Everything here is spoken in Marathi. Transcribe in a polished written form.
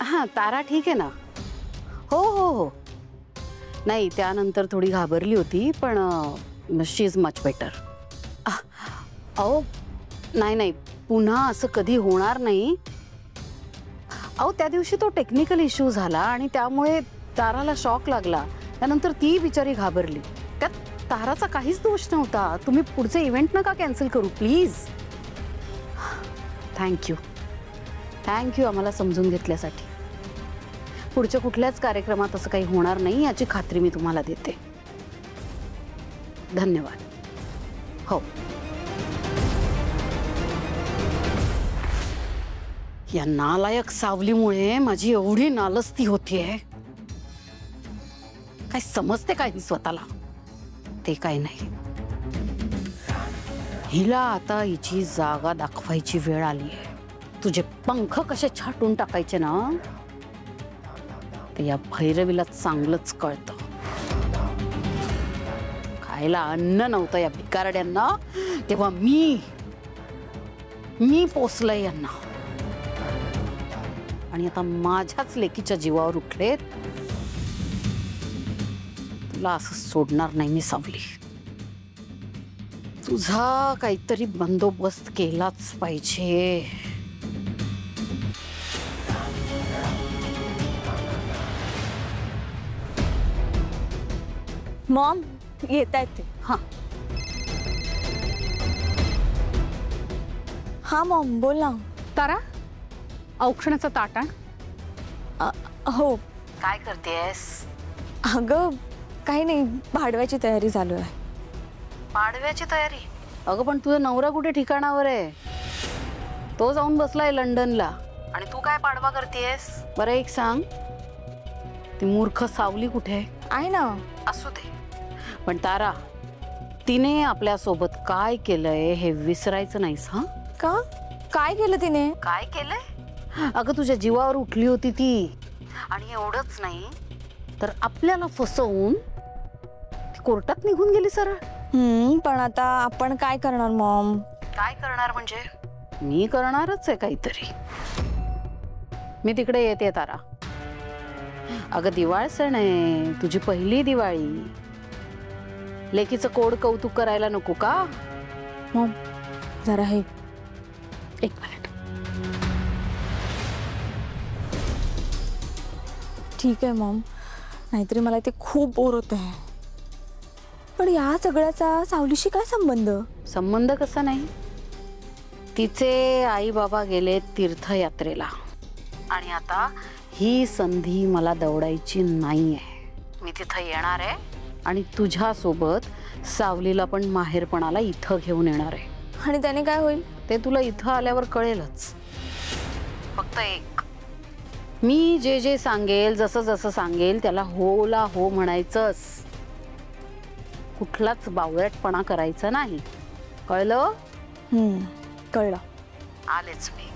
हां, तारा ठीक आहे ना? हो हो हो. नाही, त्यानंतर थोडी घाबरली होती, पण शी इज मच बेटर. अहो नाही नाही, पुन्हा असं कधी होणार नाही. अहो त्या दिवशी तो टेक्निकल इश्यू झाला आणि त्यामुळे ताराला शॉक लागला. त्यानंतर ती बिचारी घाबरली. त्यात ताराचा काहीच दोष नव्हता. तुम्ही पुढचे इव्हेंट नका कॅन्सल करू प्लीज. थँक्यू थँक्यू आम्हाला समजून घेतल्यासाठी. पुढच्या कुठल्याच कार्यक्रमात असं काही होणार नाही याची खात्री मी तुम्हाला देते. धन्यवाद. हो. या नालायक सावलीमुळे माझी एवढी नालस्ती होतीये. काय समजते काय ही स्वतःला? ते काय नाही. हिला आता हिची जागा दाखवायची वेळ आली आहे. तुझे पंख कसे छाटून टाकायचे ना ते या भैरवीला चांगलंच कळतं. खायला अन्न नव्हतं या भिकारड्यांना तेव्हा मी पोसलंय यांना. आणि आता माझ्याच लेकीच्या जीवावर उठलेत. तुला असं सोडणार नाही मी सावली. तुझा काहीतरी बंदोबस्त केलाच पाहिजे. मॉम येत आहेत ते. हां हां मॉम बोल ना. तारा, औक्षणाचा ताट आण. हो. काय करतेस? अगं काही नाही, भाडव्याची तयारी चालू आहे. पाडव्याची तयारी? अगं पण तुझा नवरा कुठे ठिकाणावर आहे? तो जाऊन बसलाय लंडनला आणि तू काय पाडवा करतेस? बरं एक सांग, ती मूर्ख सावली कुठे आहे ना? असू दे, पण तारा तिने आपल्या सोबत काय केलंय हे विसरायचं नाहीस. हा का? काय केलं तिने? काय केलंय? अगं तुझ्या जीवावर उठली होती ती. आणि एवढंच नाही तर आपल्याला फसवून ती कोर्टात निघून गेली सरळ. पण आता आपण काय करणार मॉम? काय करणार म्हणजे? मी करणारच आहे काहीतरी. मी तिकडे येते तारा. अगं दिवाळ सण आहे, तुझी पहिली दिवाळी. लेकीचं कोड कौतुक करायला नको का? मॉम जरा हे एक मिनिट. ठीक आहे मॉम, नाहीतरी मला ते खूप बोर होत आहे. पण या सगळ्याचा सावलीशी काय संबंध? संबंध कसा नाही? तिचे आई बाबा गेले तीर्थयात्रेला आणि आता ही संधी मला दवडायची नाहीये. मी तिथं येणार आहे आणि तुझ्या सोबत सावलीला पण माहेरपणाला इथं घेऊन येणार आहे. आणि त्याने काय होईल ते तुला इथं आल्यावर कळेलच. फक्त एक, मी जे जे सांगेल, जसं जसं सांगेल त्याला होला हो म्हणायचंस. कुठलाच बावळटपणा करायचा नाही. कळलं? कळलं. आलेच मी.